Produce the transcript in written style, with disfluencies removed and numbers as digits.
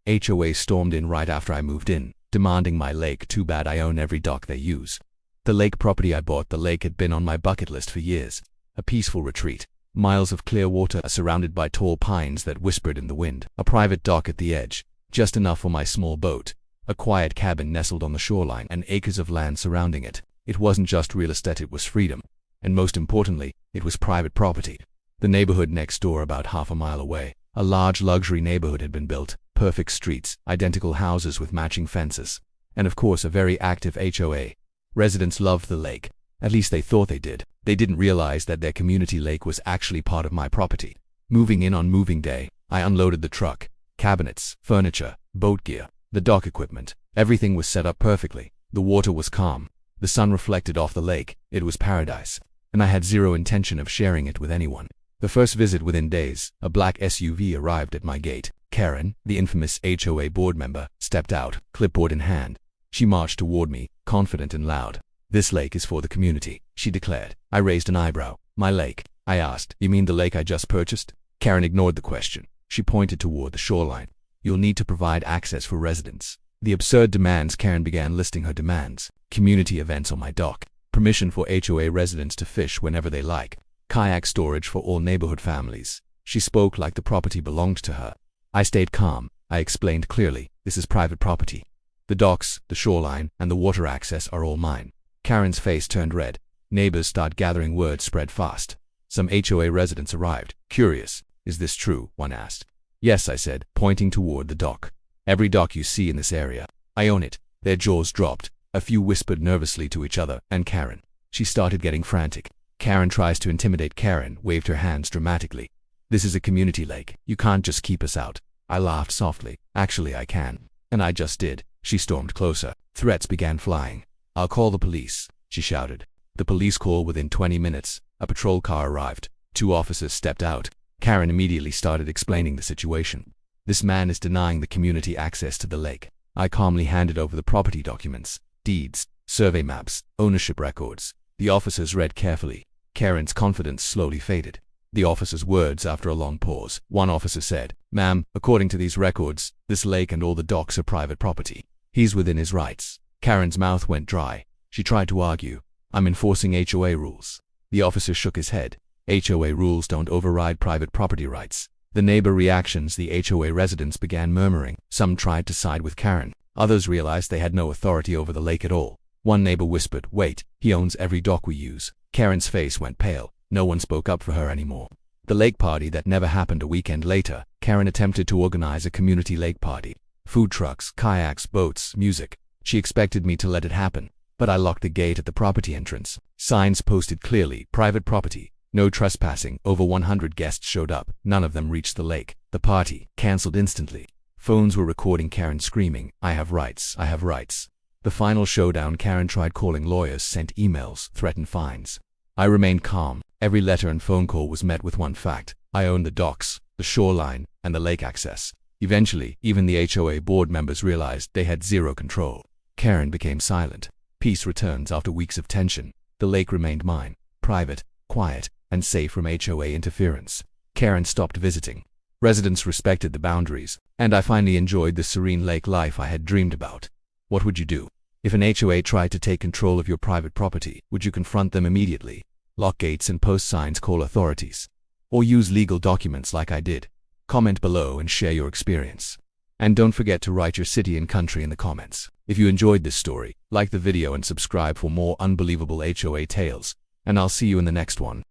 HOA stormed in right after I moved in, demanding my lake. Too bad I own every dock they use. The lake property I bought. The lake had been on my bucket list for years. A peaceful retreat. Miles of clear water surrounded by tall pines that whispered in the wind. A private dock at the edge, just enough for my small boat. A quiet cabin nestled on the shoreline and acres of land surrounding it. It wasn't just real estate, it was freedom. And most importantly, it was private property. The neighborhood next door, about half a mile away, a large luxury neighborhood had been built. Perfect streets, identical houses with matching fences. And of course a very active HOA. Residents loved the lake. At least they thought they did. They didn't realize that their community lake was actually part of my property. Moving in on moving day, I unloaded the truck. Cabinets, furniture, boat gear, the dock equipment. Everything was set up perfectly. The water was calm. The sun reflected off the lake. It was paradise. And I had zero intention of sharing it with anyone. The first visit within days, a black SUV arrived at my gate. Karen, the infamous HOA board member, stepped out, clipboard in hand. She marched toward me, confident and loud. "This lake is for the community," she declared. I raised an eyebrow. "My lake?" I asked. "You mean the lake I just purchased?" Karen ignored the question. She pointed toward the shoreline. "You'll need to provide access for residents." The absurd demands. Karen began listing her demands. Community events on my dock. Permission for HOA residents to fish whenever they like. Kayak storage for all neighborhood families. She spoke like the property belonged to her. I stayed calm. I explained clearly, this is private property. The docks, the shoreline, and the water access are all mine. Karen's face turned red. Neighbors started gathering. Word spread fast. Some HOA residents arrived. Curious. "Is this true?" one asked. "Yes," I said, pointing toward the dock. "Every dock you see in this area. I own it." Their jaws dropped. A few whispered nervously to each other, and Karen. She started getting frantic. Karen tries to intimidate. Karen waved her hands dramatically. "This is a community lake. You can't just keep us out." I laughed softly. "Actually, I can. And I just did." She stormed closer. Threats began flying. "I'll call the police," she shouted. The police call. Within 20 minutes, a patrol car arrived. 2 officers stepped out. Karen immediately started explaining the situation. "This man is denying the community access to the lake." I calmly handed over the property documents, deeds, survey maps, ownership records. The officers read carefully. Karen's confidence slowly faded. The officer's words after a long pause. One officer said, "Ma'am, according to these records, this lake and all the docks are private property. He's within his rights." Karen's mouth went dry. She tried to argue. "I'm enforcing HOA rules." The officer shook his head. "HOA rules don't override private property rights." The neighbor reactions. The HOA residents began murmuring. Some tried to side with Karen. Others realized they had no authority over the lake at all. One neighbor whispered, "Wait, he owns every dock we use." Karen's face went pale. No one spoke up for her anymore. The lake party that never happened. A weekend later, Karen attempted to organize a community lake party. Food trucks, kayaks, boats, music. She expected me to let it happen. But I locked the gate at the property entrance. Signs posted clearly, private property, no trespassing. Over 100 guests showed up. None of them reached the lake. The party canceled instantly. Phones were recording Karen screaming, "I have rights, I have rights." The final showdown. Karen tried calling lawyers, sent emails, threatened fines. I remained calm. Every letter and phone call was met with one fact. I owned the docks, the shoreline, and the lake access. Eventually, even the HOA board members realized they had zero control. Karen became silent. Peace returns after weeks of tension. The lake remained mine, private, quiet, and safe from HOA interference. Karen stopped visiting. Residents respected the boundaries, and I finally enjoyed the serene lake life I had dreamed about. What would you do? If an HOA tried to take control of your private property, would you confront them immediately? Lock gates and post signs, call authorities? Or use legal documents like I did? Comment below and share your experience. And don't forget to write your city and country in the comments. If you enjoyed this story, like the video and subscribe for more unbelievable HOA tales. And I'll see you in the next one.